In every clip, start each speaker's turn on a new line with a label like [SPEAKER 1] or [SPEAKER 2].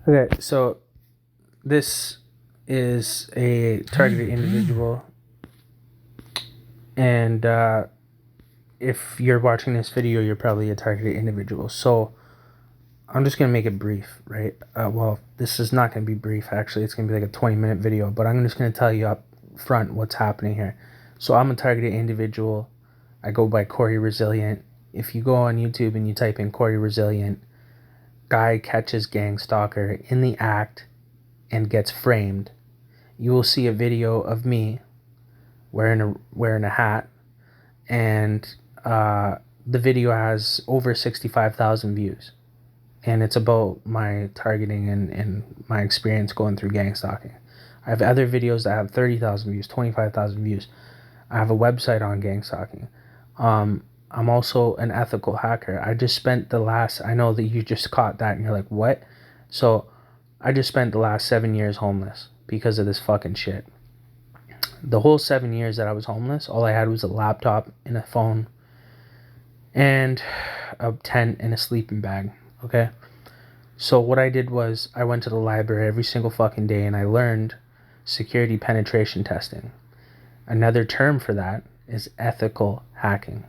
[SPEAKER 1] Okay, so this is a targeted individual, and if you're watching this video, you're probably a targeted individual. So I'm just gonna make it brief, right? Well, this is not gonna be brief. Actually, it's gonna be like a 20-minute video, but I'm just gonna tell you up front what's happening here. So I'm a targeted individual. I go by Corey Resilient. If you go on YouTube and you type in Corey Resilient, guy catches gang stalker in the act and gets framed, you will see a video of me wearing a hat, and the video has over 65,000 views, and it's about my targeting and my experience going through gang stalking. I have other videos that have 30,000 views, 25,000 views. I have a website on gang stalking. I'm also an ethical hacker. I know that you just caught that and you're like, what? So I just spent the last 7 years homeless because of this fucking shit. The whole 7 years that I was homeless, all I had was a laptop and a phone and a tent and a sleeping bag, okay? So what I did was I went to the library every single fucking day and I learned security penetration testing. Another term for that is ethical hacking,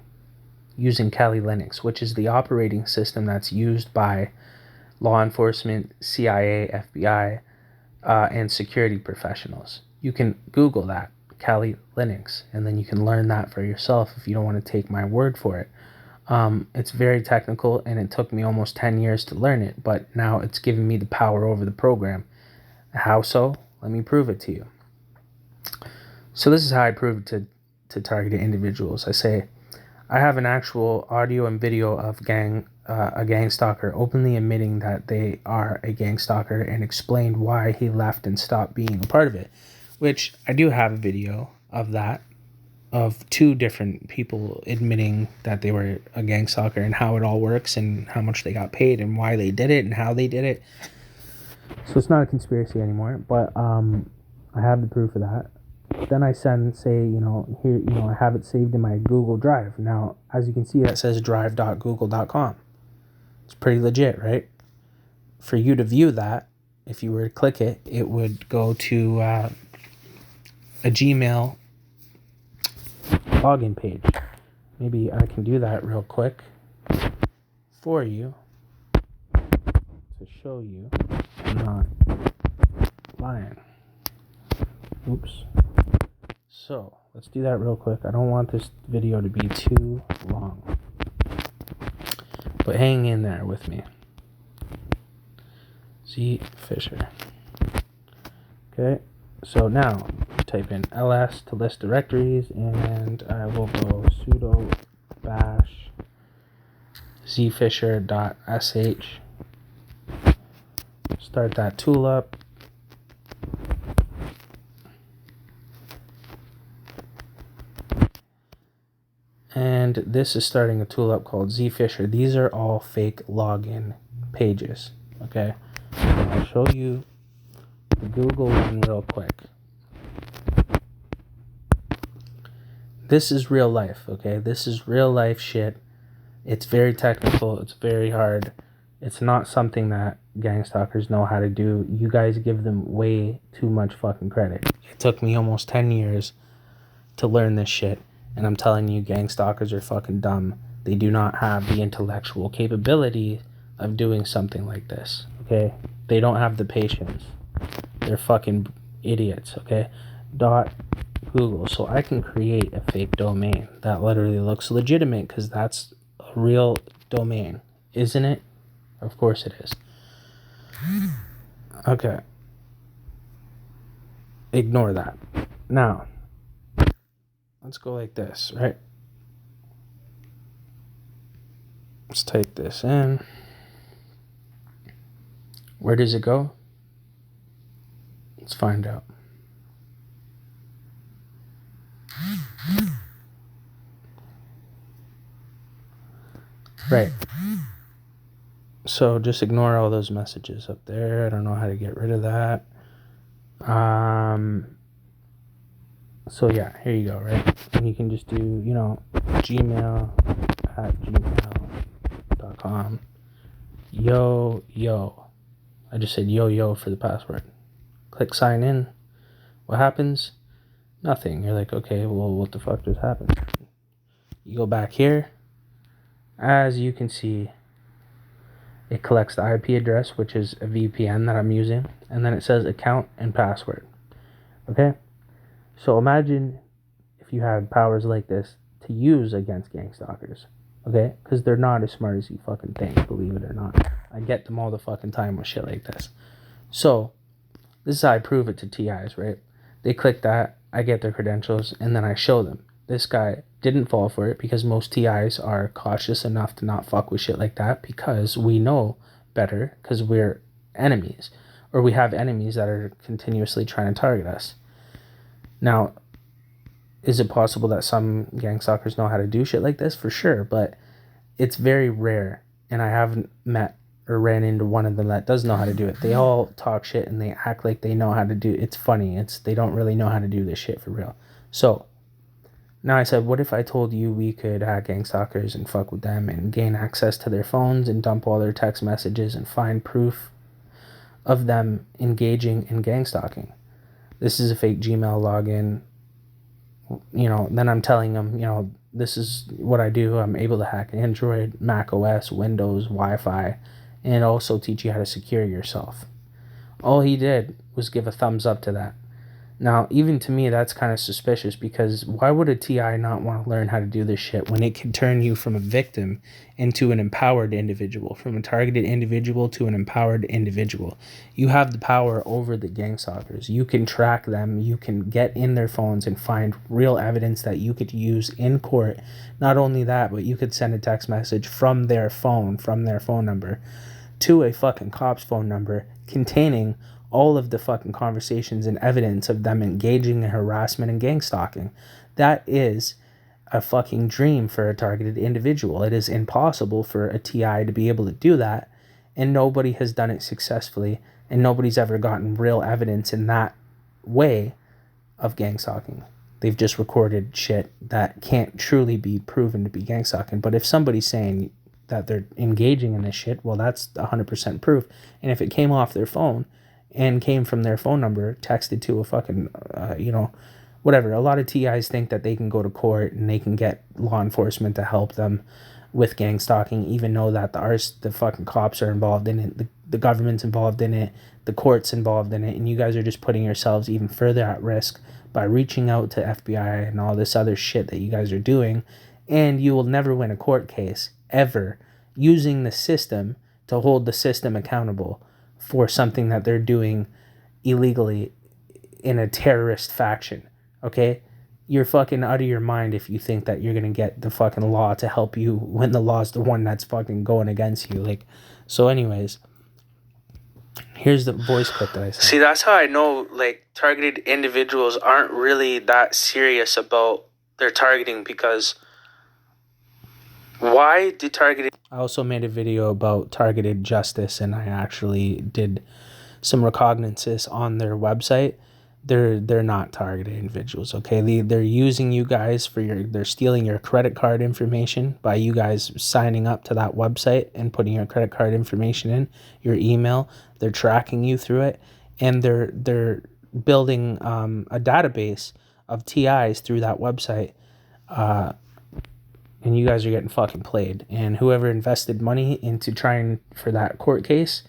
[SPEAKER 1] using Kali Linux, which is the operating system that's used by law enforcement, CIA, FBI, and security professionals. You can Google that, Kali Linux, and then you can learn that for yourself if you don't want to take my word for it. It's very technical, and it took me almost 10 years to learn it, but now it's given me the power over the program. How so? Let me prove it to you. So this is how I prove it to targeted individuals. I say, I have an actual audio and video of a gang stalker openly admitting that they are a gang stalker and explained why he left and stopped being a part of it, which I do have a video of that, of two different people admitting that they were a gang stalker and how it all works and how much they got paid and why they did it and how they did it. So it's not a conspiracy anymore, but I have the proof of that. Then I I have it saved in my Google Drive. Now, as you can see, that says drive.google.com. It's pretty legit, right? For you to view that, if you were to click it, it would go to a Gmail login page. Maybe I can do that real quick for you to show you I'm not lying. Oops. So let's do that real quick. I don't want this video to be too long, but hang in there with me. Z Fisher. Okay, so now type in ls to list directories, and I will go sudo bash zfisher.sh. Start that tool up. And this is starting a tool up called zfisher. These are all fake login pages, okay? I'll show you the Google one real quick. This is real life, okay? This is real life shit. It's very technical. It's very hard. It's not something that gang stalkers know how to do. You guys give them way too much fucking credit. It took me almost 10 years to learn this shit. And I'm telling you, gang stalkers are fucking dumb. They do not have the intellectual capability of doing something like this, okay? They don't have the patience. They're fucking idiots, okay? .google. So I can create a fake domain that literally looks legitimate because that's a real domain, isn't it? Of course it is. Okay. Ignore that. Now, let's go like this, right? Let's type this in. Where does it go? Let's find out. Right. So just ignore all those messages up there. I don't know how to get rid of that. So yeah, here you go, right? And you can just do, gmail@gmail.com. Yo. I just said yo for the password. Click sign in. What happens? Nothing. You're like, okay, well, what the fuck just happened? You go back here. As you can see, it collects the IP address, which is a VPN that I'm using, and then it says account and password. Okay? So imagine if you had powers like this to use against gangstalkers. Okay? Because they're not as smart as you fucking think, believe it or not. I get them all the fucking time with shit like this. So, this is how I prove it to TIs, right? They click that, I get their credentials, and then I show them. This guy didn't fall for it because most TIs are cautious enough to not fuck with shit like that because we know better because we're enemies. Or we have enemies that are continuously trying to target us. Now, is it possible that some gangstalkers know how to do shit like this? For sure, but it's very rare. And I haven't met or ran into one of them that does know how to do it. They all talk shit and they act like they know how to do it. It's funny. They don't really know how to do this shit for real. So, now I said, what if I told you we could hack gangstalkers and fuck with them and gain access to their phones and dump all their text messages and find proof of them engaging in gangstalking? This is a fake Gmail login. Then I'm telling them, this is what I do. I'm able to hack Android, Mac OS, Windows, Wi-Fi, and also teach you how to secure yourself. All he did was give a thumbs up to that. Now, even to me, that's kind of suspicious because why would a TI not want to learn how to do this shit when it can turn you from a victim into an empowered individual, from a targeted individual to an empowered individual? You have the power over the gangstalkers. You can track them. You can get in their phones and find real evidence that you could use in court. Not only that, but you could send a text message from their phone number, to a fucking cop's phone number containing all of the fucking conversations and evidence of them engaging in harassment and gang stalking. That is a fucking dream for a targeted individual. It is impossible for a TI to be able to do that, and nobody has done it successfully, and nobody's ever gotten real evidence in that way of gang stalking. They've just recorded shit that can't truly be proven to be gang stalking. But if somebody's saying that they're engaging in this shit, well, that's 100% proof. And if it came off their phone and came from their phone number, texted to a fucking, whatever. A lot of TIs think that they can go to court and they can get law enforcement to help them with gang stalking, even though that the fucking cops are involved in it, the government's involved in it, the court's involved in it, and you guys are just putting yourselves even further at risk by reaching out to FBI and all this other shit that you guys are doing, and you will never win a court case, ever, using the system to hold the system accountable for something that they're doing illegally in a terrorist faction, okay? You're fucking out of your mind if you think that you're gonna get the fucking law to help you when the law's the one that's fucking going against you. So anyways, here's the voice clip that I sent.
[SPEAKER 2] See, that's how I know, targeted individuals aren't really that serious about their targeting, because why do targeted...
[SPEAKER 1] I also made a video about targeted justice, and I actually did some recognizance on their website. They're not targeted individuals, okay? They're using you guys they're stealing your credit card information by you guys signing up to that website and putting your credit card information in, your email. They're tracking you through it, and they're building a database of TIs through that website, and you guys are getting fucking played. And whoever invested money into trying for that court case,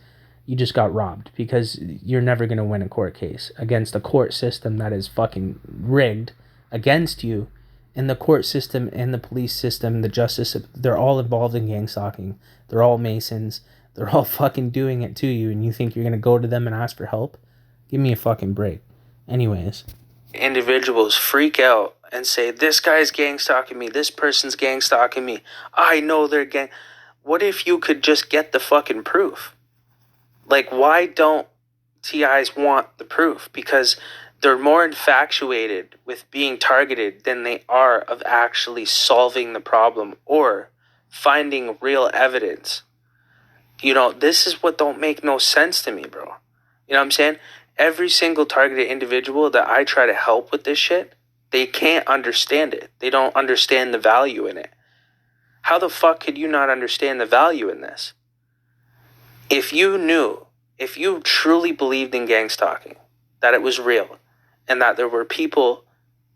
[SPEAKER 1] you just got robbed, because you're never going to win a court case against a court system that is fucking rigged against you. And the court system and the police system, the justice, they're all involved in gang stalking. They're all Masons. They're all fucking doing it to you, and you think you're going to go to them and ask for help? Give me a fucking break. Anyways.
[SPEAKER 2] Individuals freak out and say, this guy's gang stalking me, this person's gang stalking me, I know they're gang... What if you could just get the fucking proof? Why don't TIs want the proof? Because they're more infatuated with being targeted than they are of actually solving the problem or finding real evidence. This is what don't make no sense to me, bro. You know what I'm saying? Every single targeted individual that I try to help with this shit, they can't understand it. They don't understand the value in it. How the fuck could you not understand the value in this? If you knew if you truly believed in gang stalking, that it was real, and that there were people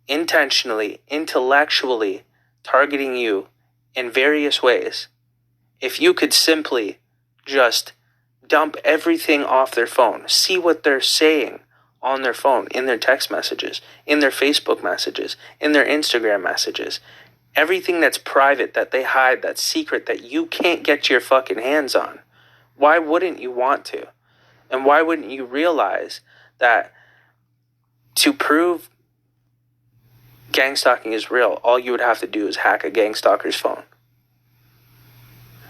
[SPEAKER 2] intentionally, intellectually targeting you in various ways, if you could simply just dump everything off their phone, see what they're saying on their phone, in their text messages, in their Facebook messages, in their Instagram messages, everything that's private, that they hide, that's secret, that you can't get your fucking hands on, why wouldn't you want to? And why wouldn't you realize that to prove gang stalking is real, all you would have to do is hack a gang stalker's phone?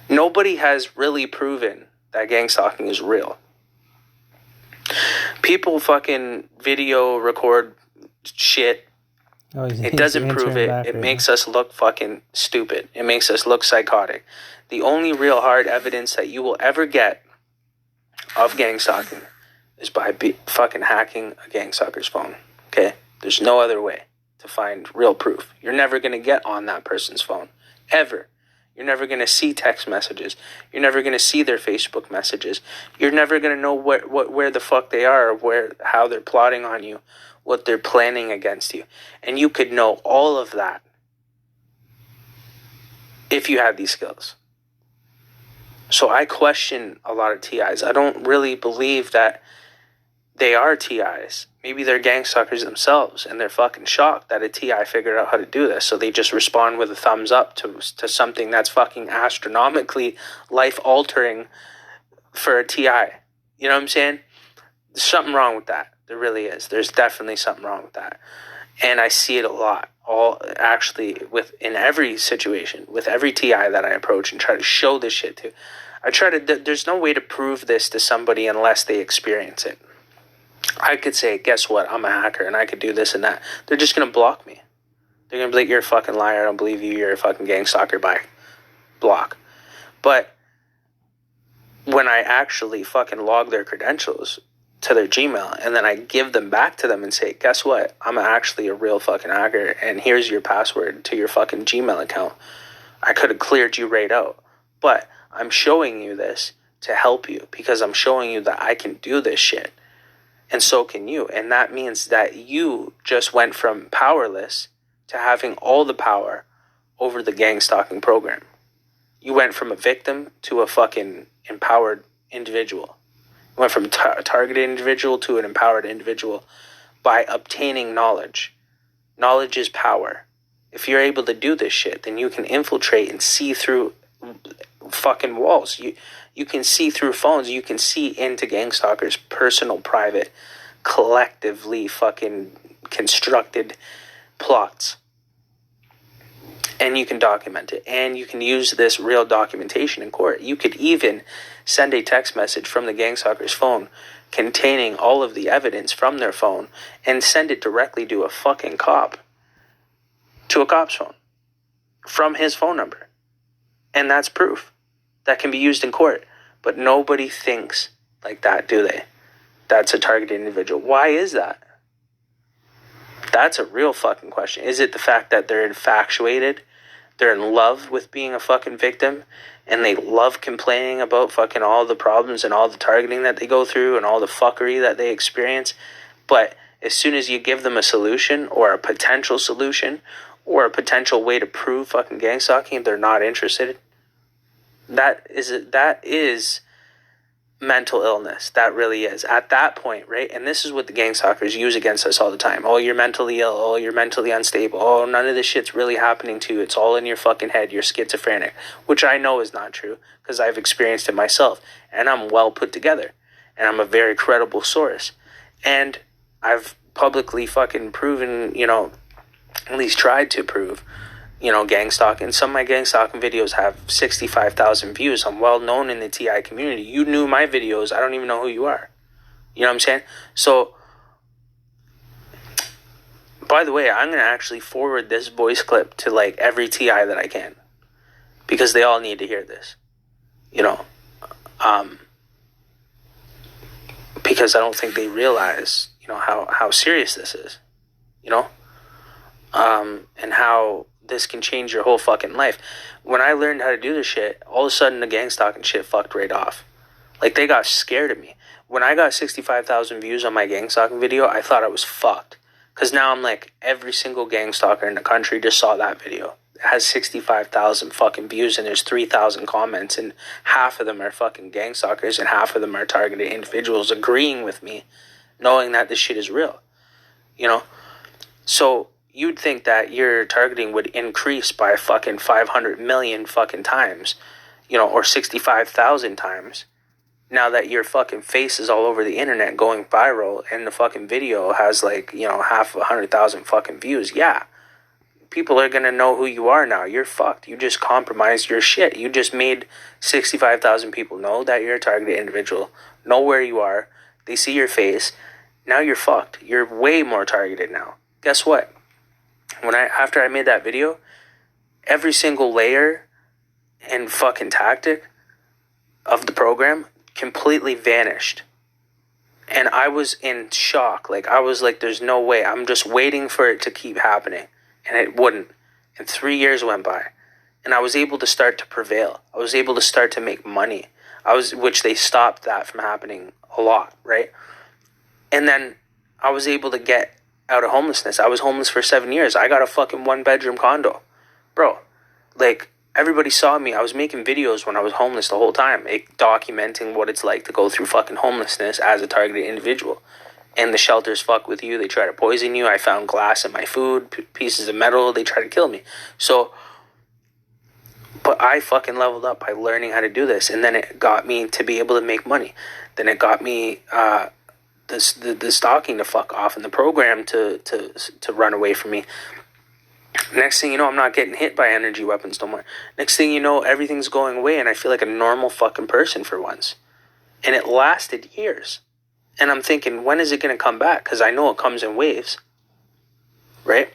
[SPEAKER 2] Nobody has really proven that gang stalking is real. People fucking video record shit. It doesn't prove it. It makes us look fucking stupid. It makes us look psychotic. The only real hard evidence that you will ever get of gang stalking is by fucking hacking a gang stalker's phone. Okay? There's no other way to find real proof. You're never going to get on that person's phone. Ever. You're never going to see text messages. You're never going to see their Facebook messages. You're never going to know where the fuck they are, how they're plotting on you, what they're planning against you. And you could know all of that if you had these skills. So I question a lot of TIs. I don't really believe that they are TIs. Maybe they're gang stalkers themselves, and they're fucking shocked that a TI figured out how to do this. So they just respond with a thumbs up to something that's fucking astronomically life-altering for a TI. You know what I'm saying? There's something wrong with that. There really is. There's definitely something wrong with that. And I see it a lot. In every situation, with every TI that I approach and try to show this shit to. There's no way to prove this to somebody unless they experience it. I could say, guess what? I'm a hacker and I could do this and that. They're just going to block me. They're going to be like, you're a fucking liar. I don't believe you. You're a fucking gang stalker. Bye. Block. But when I actually fucking log their credentials to their Gmail and then I give them back to them and say, guess what? I'm actually a real fucking hacker and here's your password to your fucking Gmail account. I could have cleared you right out. But I'm showing you this to help you because I'm showing you that I can do this shit. And so can you. And that means that you just went from powerless to having all the power over the gang stalking program. You went from a victim to a fucking empowered individual. You went from a targeted individual to an empowered individual by obtaining knowledge. Knowledge is power. If you're able to do this shit, then you can infiltrate and see through fucking walls. You can see through phones. You can see into gang stalkers' personal, private, collectively fucking constructed plots. And you can document it. And you can use this real documentation in court. You could even send a text message from the gang stalker's phone containing all of the evidence from their phone and send it directly to a fucking cop. To a cop's phone. From his phone number. And that's proof. That can be used in court. But nobody thinks like that, do they? That's a targeted individual. Why is that? That's a real fucking question. Is it the fact that they're infatuated? They're in love with being a fucking victim? And they love complaining about fucking all the problems and all the targeting that they go through and all the fuckery that they experience? But as soon as you give them a solution or a potential solution or a potential way to prove fucking gang stalking, they're not interested. That is mental illness. That really is. At that point, right? And this is what the gang stalkers use against us all the time. Oh, you're mentally ill. Oh, you're mentally unstable. Oh, none of this shit's really happening to you. It's all in your fucking head. You're schizophrenic. Which I know is not true because I've experienced it myself. And I'm well put together. And I'm a very credible source. And I've publicly fucking proven, at least tried to prove, gang stalking. Some of my gang stalking videos have 65,000 views. I'm well known in the TI community. You knew my videos. I don't even know who you are. You know what I'm saying? So, by the way, I'm going to actually forward this voice clip to every TI that I can. Because they all need to hear this. Because I don't think they realize, how serious this is. And how this can change your whole fucking life. When I learned how to do this shit, all of a sudden the gang stalking shit fucked right off. They got scared of me. When I got 65,000 views on my gang stalking video, I thought I was fucked. Because now I'm like, every single gang stalker in the country just saw that video. It has 65,000 fucking views and there's 3,000 comments, and half of them are fucking gang stalkers and half of them are targeted individuals agreeing with me, knowing that this shit is real. You know? So you'd think that your targeting would increase by fucking 500 million fucking times, you know, or 65,000 times. Now that your fucking face is all over the internet going viral and the fucking video has like, you know, half of 100,000 fucking views. Yeah. People are going to know who you are now. You're fucked. You just compromised your shit. You just made 65,000 people know that you're a targeted individual, know where you are. They see your face. Now you're fucked. You're way more targeted now. Guess what? After I made that video, every single layer and fucking tactic of the program completely vanished. And I was in shock. Like, I was like, there's no way. I'm just waiting for it to keep happening. And it wouldn't. And 3 years went by. And I was able to start to prevail. I was able to start to make money. Which they stopped that from happening a lot, right? And then I was able to get out of homelessness. I was homeless for 7 years. I got a fucking 1-bedroom condo. Bro, like, everybody saw me. I was making videos when I was homeless the whole time, documenting what it's like to go through fucking homelessness as a targeted individual. And the shelters fuck with you. They try to poison you. I found glass in my food, pieces of metal. They try to kill me. So, but I fucking leveled up by learning how to do this. And then it got me to be able to make money. Then it got me the stalking to fuck off and the program to run away from me. Next thing you know, I'm not getting hit by energy weapons no more. Next thing you know, everything's going away and I feel like a normal fucking person for once. And it lasted years. And I'm thinking, when is it going to come back? Because I know it comes in waves. Right?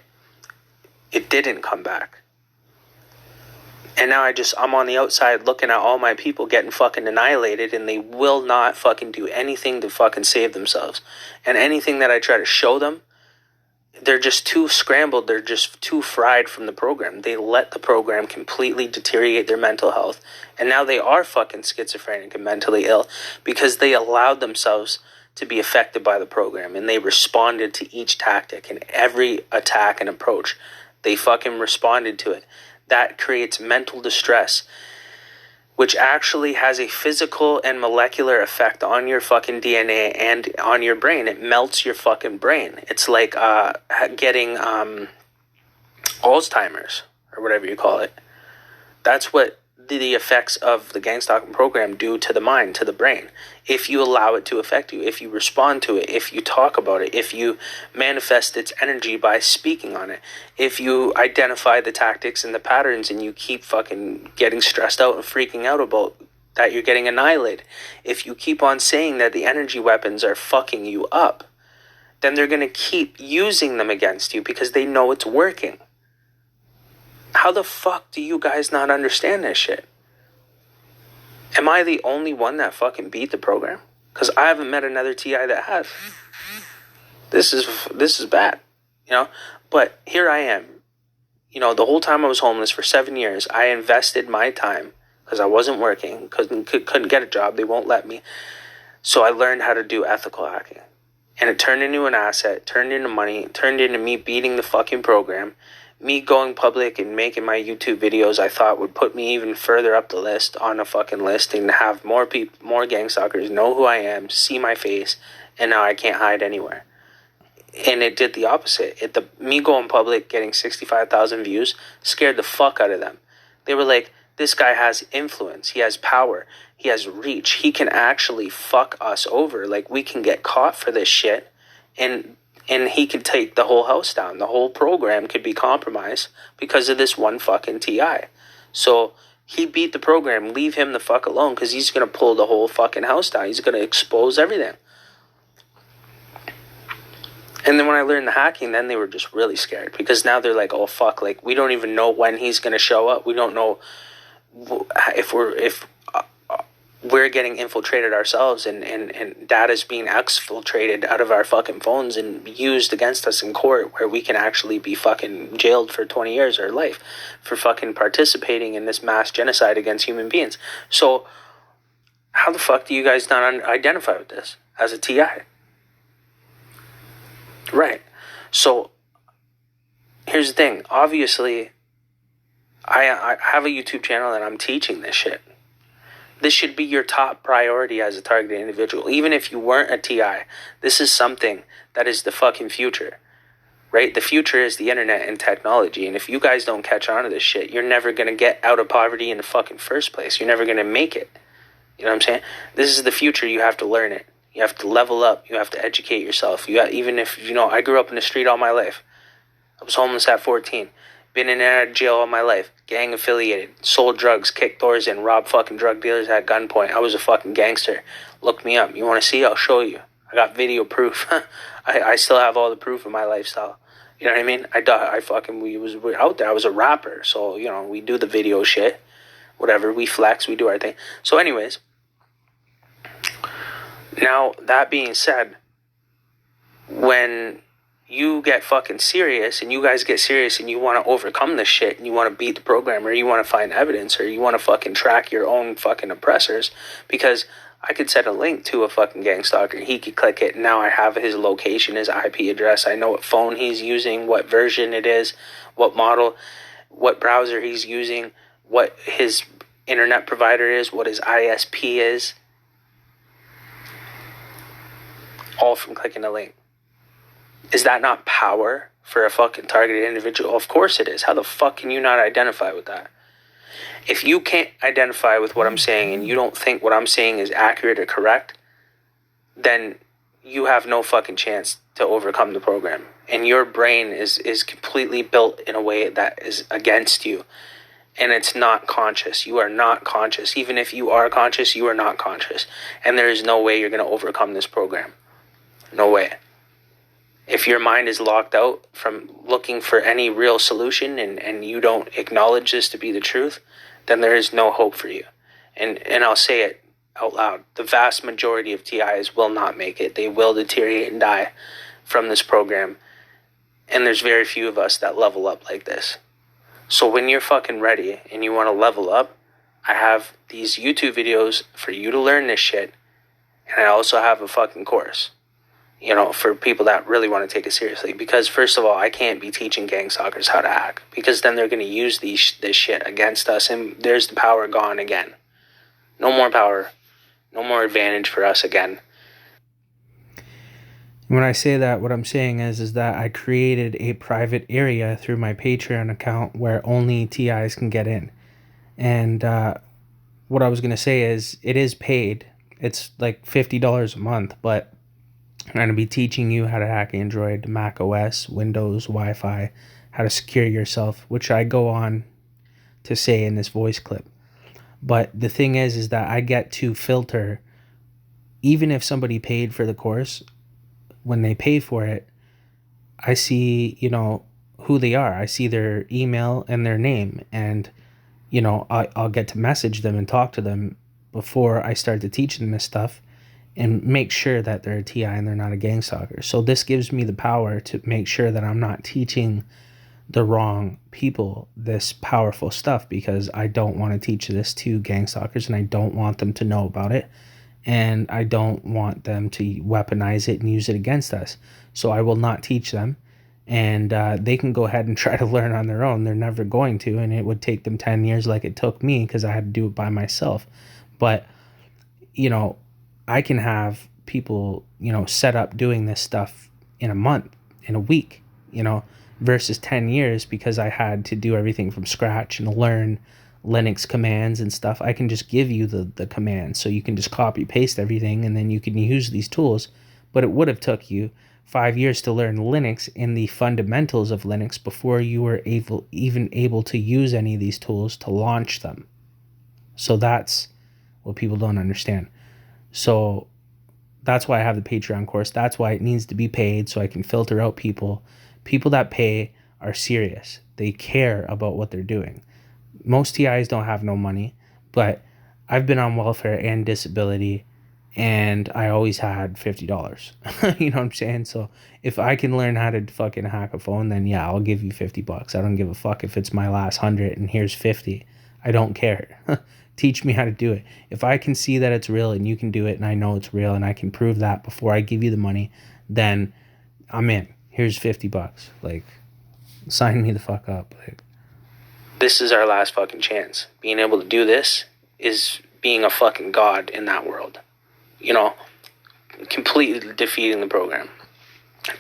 [SPEAKER 2] It didn't come back. And now I'm on the outside looking at all my people getting fucking annihilated, and they will not fucking do anything to fucking save themselves. And anything that I try to show them, they're just too scrambled. They're just too fried from the program. They let the program completely deteriorate their mental health. And now they are fucking schizophrenic and mentally ill because they allowed themselves to be affected by the program. And they responded to each tactic and every attack and approach. They fucking responded to it. That creates mental distress, which actually has a physical and molecular effect on your fucking DNA and on your brain. It melts your fucking brain. It's like getting Alzheimer's or whatever you call it. That's what the effects of the Gangstalking program do to the mind, to the brain. If you allow it to affect you, if you respond to it, if you talk about it, if you manifest its energy by speaking on it, if you identify the tactics and the patterns and you keep fucking getting stressed out and freaking out about that you're getting annihilated, if you keep on saying that the energy weapons are fucking you up, then they're going to keep using them against you because they know it's working. How the fuck do you guys not understand this shit? Am I the only one that fucking beat the program? Because I haven't met another TI that has. This is bad, you know? But here I am. You know, the whole time I was homeless for 7 years, I invested my time because I wasn't working, couldn't get a job. They won't let me. So I learned how to do ethical hacking. And it turned into an asset, turned into money, turned into me beating the fucking program. Me going public and making my YouTube videos, I thought would put me even further up the list, on a fucking list, and have more people, more gang stalkers know who I am, see my face, and now I can't hide anywhere. And it did the opposite. Me going public, getting 65,000 views, scared the fuck out of them. They were like, this guy has influence, he has power, he has reach, he can actually fuck us over. Like, we can get caught for this shit, and he could take the whole house down. The whole program could be compromised because of this one fucking TI. So he beat the program. Leave him the fuck alone because he's going to pull the whole fucking house down. He's going to expose everything. And then when I learned the hacking, then they were just really scared because now they're like, oh fuck, like we don't even know when he's going to show up. We don't know if we're getting infiltrated ourselves and data's being exfiltrated out of our fucking phones and used against us in court, where we can actually be fucking jailed for 20 years or life for fucking participating in this mass genocide against human beings. So how the fuck do you guys not identify with this? as a TI. Right. So here's the thing. Obviously, I have a YouTube channel and I'm teaching this shit. This should be your top priority as a targeted individual. Even if you weren't a TI, this is something that is the fucking future. Right? The future is the internet and technology. And if you guys don't catch on to this shit, you're never going to get out of poverty in the fucking first place. You're never going to make it. You know what I'm saying? This is the future. You have to learn it. You have to level up. You have to educate yourself. Even if, I grew up in the street all my life. I was homeless at 14. Been in and out of jail all my life. Gang affiliated. Sold drugs. Kicked doors in. Robbed fucking drug dealers at gunpoint. I was a fucking gangster. Look me up. You want to see? I'll show you. I got video proof. I still have all the proof of my lifestyle. You know what I mean? We were out there. I was a rapper. So, we do the video shit. Whatever. We flex. We do our thing. So anyways. Now, that being said, when you get fucking serious and you guys get serious and you want to overcome this shit and you want to beat the program or you want to find evidence or you want to fucking track your own fucking oppressors, because I could send a link to a fucking gang stalker. He could click it. Now I have his location, his IP address. I know what phone he's using, what version it is, what model, what browser he's using, what his internet provider is, what his ISP is. All from clicking a link. Is that not power for a fucking targeted individual? Of course it is. How the fuck can you not identify with that? If you can't identify with what I'm saying and you don't think what I'm saying is accurate or correct, then you have no fucking chance to overcome the program. And your brain is completely built in a way that is against you. And it's not conscious. You are not conscious. Even if you are conscious, you are not conscious. And there is no way you're going to overcome this program. No way. If your mind is locked out from looking for any real solution and you don't acknowledge this to be the truth, then there is no hope for you. And I'll say it out loud. The vast majority of TIs will not make it. They will deteriorate and die from this program. And there's very few of us that level up like this. So when you're fucking ready and you want to level up, I have these YouTube videos for you to learn this shit. And I also have a fucking course. For people that really want to take it seriously. Because, first of all, I can't be teaching gang stalkers how to hack. Because then they're going to use this shit against us. And there's the power gone again. No more power. No more advantage for us again.
[SPEAKER 1] When I say that, what I'm saying is that I created a private area through my Patreon account where only TIs can get in. And what I was going to say is it is paid. It's like $50 a month, but I'm going to be teaching you how to hack Android, Mac OS, Windows, Wi-Fi, how to secure yourself, which I go on to say in this voice clip. But the thing is that I get to filter, even if somebody paid for the course, when they pay for it, I see, who they are. I see their email and their name. And, I'll get to message them and talk to them before I start to teach them this stuff. And make sure that they're a TI and they're not a gang stalker. So this gives me the power to make sure that I'm not teaching the wrong people this powerful stuff, because I don't want to teach this to gang stalkers and I don't want them to know about it. And I don't want them to weaponize it and use it against us. So I will not teach them. And they can go ahead and try to learn on their own. They're never going to. And it would take them 10 years like it took me, because I had to do it by myself. But, I can have people, set up doing this stuff in a month, in a week, versus 10 years, because I had to do everything from scratch and learn Linux commands and stuff. I can just give you the commands, so you can just copy paste everything and then you can use these tools. But it would have took you 5 years to learn Linux and the fundamentals of Linux before you were even able to use any of these tools to launch them. So that's what people don't understand. So that's why I have the Patreon course. That's why it needs to be paid, so I can filter out people. People that pay are serious. They care about what they're doing. Most TIs don't have no money, but I've been on welfare and disability, and I always had $50. You know what I'm saying? So if I can learn how to fucking hack a phone, then yeah, I'll give you $50. I don't give a fuck if it's my last 100 and here's 50. I don't care. Teach me how to do it. If I can see that it's real and you can do it and I know it's real and I can prove that before I give you the money, then I'm in. Here's $50. Like, sign me the fuck up. Like,
[SPEAKER 2] this is our last fucking chance. Being able to do this is being a fucking god in that world. You know, completely defeating the program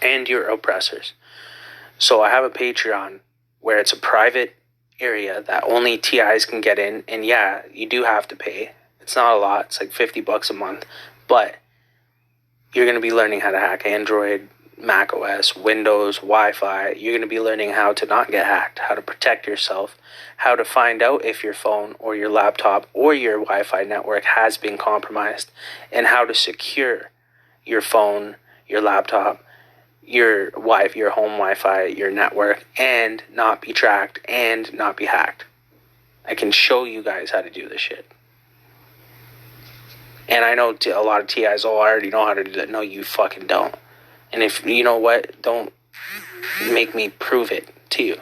[SPEAKER 2] and your oppressors. So I have a Patreon where it's a private area that only TIs can get in. And yeah, you do have to pay. It's not a lot. It's like $50 a month. But you're going to be learning how to hack Android, Mac OS, Windows, Wi-Fi. You're going to be learning how to not get hacked, how to protect yourself, how to find out if your phone or your laptop or your Wi-Fi network has been compromised, and how to secure your phone, your laptop, your home Wi-Fi, your network, and not be tracked and not be hacked. I can show you guys how to do this shit. And I know a lot of TIs, I already know how to do that. No, you fucking don't. And if, you know what, don't make me prove it to you.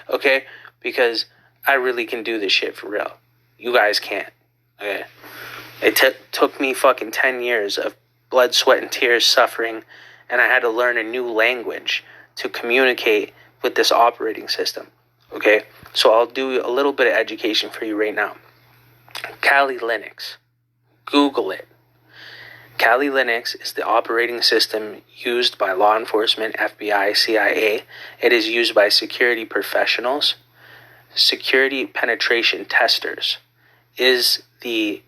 [SPEAKER 2] Okay? Because I really can do this shit for real. You guys can't. Okay? It took me fucking 10 years of blood, sweat, and tears, suffering, and I had to learn a new language to communicate with this operating system. Okay? So I'll do a little bit of education for you right now. Kali Linux. Google it. Kali Linux is the operating system used by law enforcement, FBI, CIA. It is used by security professionals. Security penetration testers is the,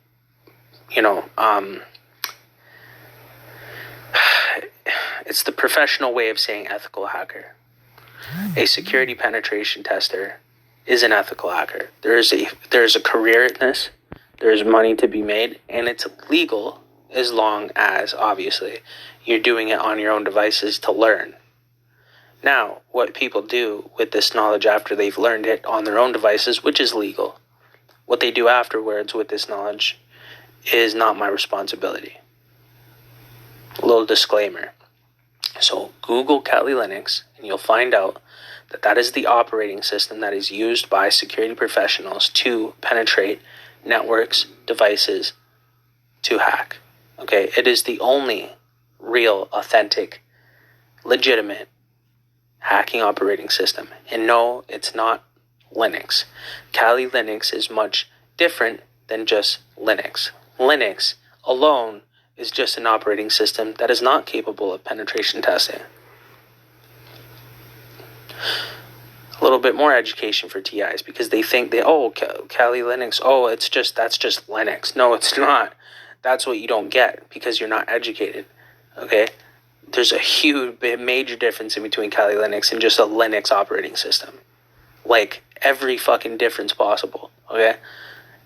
[SPEAKER 2] it's the professional way of saying ethical hacker. A security penetration tester is an ethical hacker. There's a career in this. There's money to be made, and it's legal as long as, obviously, you're doing it on your own devices to learn. Now, what people do with this knowledge after they've learned it on their own devices, which is legal, what they do afterwards with this knowledge is not my responsibility. A little disclaimer. So Google Kali Linux, and you'll find out that that is the operating system that is used by security professionals to penetrate networks, devices, to hack. Okay, it is the only real, authentic, legitimate hacking operating system. And no, it's not Linux. Kali Linux is much different than just Linux. Linux alone is just an operating system that is not capable of penetration testing. A little bit more education for TIs, because they think Kali Linux, that's just Linux. No, it's not. That's what you don't get because you're not educated. Okay? There's a huge, major difference in between Kali Linux and just a Linux operating system. Like, every fucking difference possible. Okay?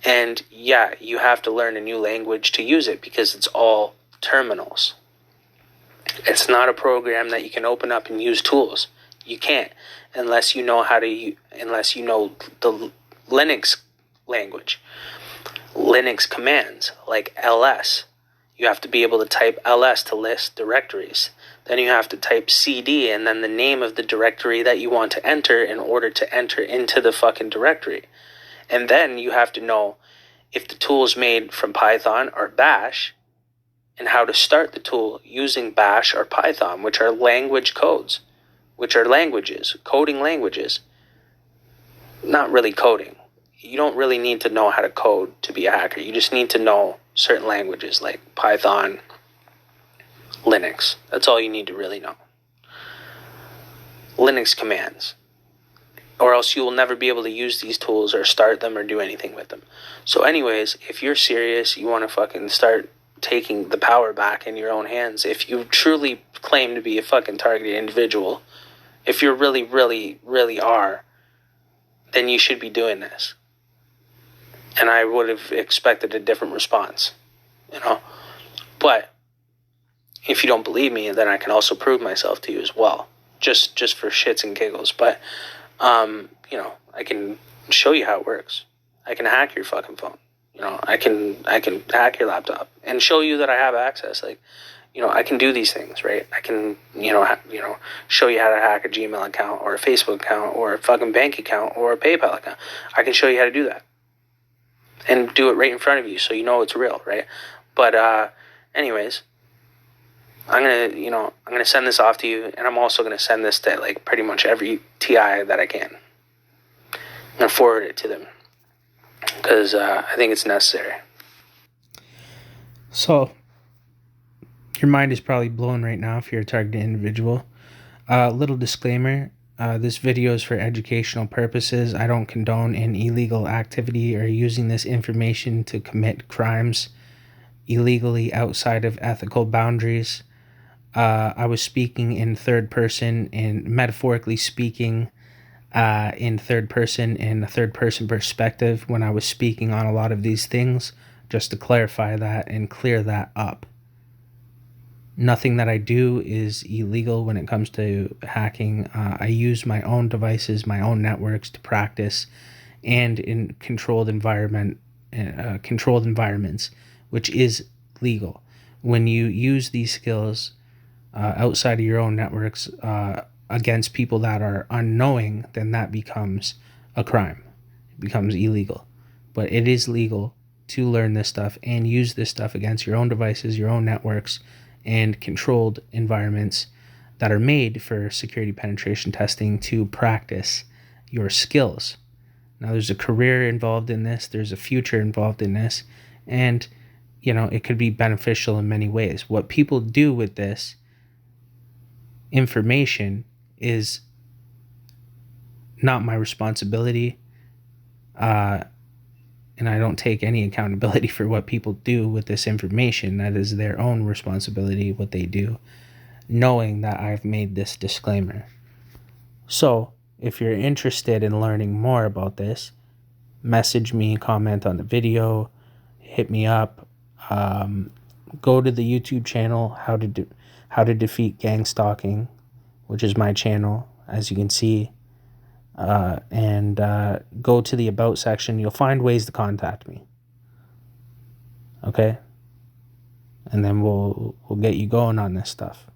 [SPEAKER 2] And yeah, you have to learn a new language to use it because it's all terminals. It's not a program that you can open up and use tools. You can't unless you know unless you know the Linux language. Linux commands like ls. You have to be able to type ls to list directories. Then you have to type cd and then the name of the directory that you want to enter in order to enter into the fucking directory. And then you have to know if the tool is made from Python or Bash, and how to start the tool using Bash or Python, which are language codes, which are languages, coding languages. Not really coding. You don't really need to know how to code to be a hacker. You just need to know certain languages like Python, Linux. That's all you need to really know. Linux commands. Or else you will never be able to use these tools or start them or do anything with them. So anyways, if you're serious, you want to fucking start taking the power back in your own hands, if you truly claim to be a fucking targeted individual, if you really, really, really are, then you should be doing this. And I would have expected a different response, But if you don't believe me, then I can also prove myself to you as well, just for shits and giggles. But I can show you how it works. I can hack your fucking phone. I can hack your laptop and show you that I have access. I can do these things, right? I can, show you how to hack a Gmail account or a Facebook account or a fucking bank account or a PayPal account. I can show you how to do that. and do it right in front of you so you know it's real, right? But anyways, I'm gonna send this off to you, and I'm also gonna send this to like pretty much every TI that I can. I'm gonna forward it to them because I think it's necessary.
[SPEAKER 1] So, your mind is probably blown right now if you're a targeted individual. Little disclaimer, this video is for educational purposes. I don't condone an illegal activity or using this information to commit crimes illegally outside of ethical boundaries. I was speaking in third person and metaphorically speaking in third person and a third person perspective when I was speaking on a lot of these things, just to clarify that and clear that up. Nothing that I do is illegal when it comes to hacking. I use my own devices, my own networks to practice, and in controlled environments, which is legal. When you use these skills outside of your own networks against people that are unknowing, then that becomes a crime. It becomes illegal. But it is legal to learn this stuff and use this stuff against your own devices, your own networks, and controlled environments that are made for security penetration testing to practice your skills. Now, there's a career involved in this, there's a future involved in this, and it could be beneficial in many ways. What people do with this information is not my responsibility, and I don't take any accountability for what people do with this information. That is their own responsibility, what they do, knowing that I've made this disclaimer. So, if you're interested in learning more about this, message me, comment on the video, hit me up, go to the YouTube channel, How to Defeat Gangstalking, which is my channel, as you can see, and go to the About section. You'll find ways to contact me. Okay? And then we'll get you going on this stuff.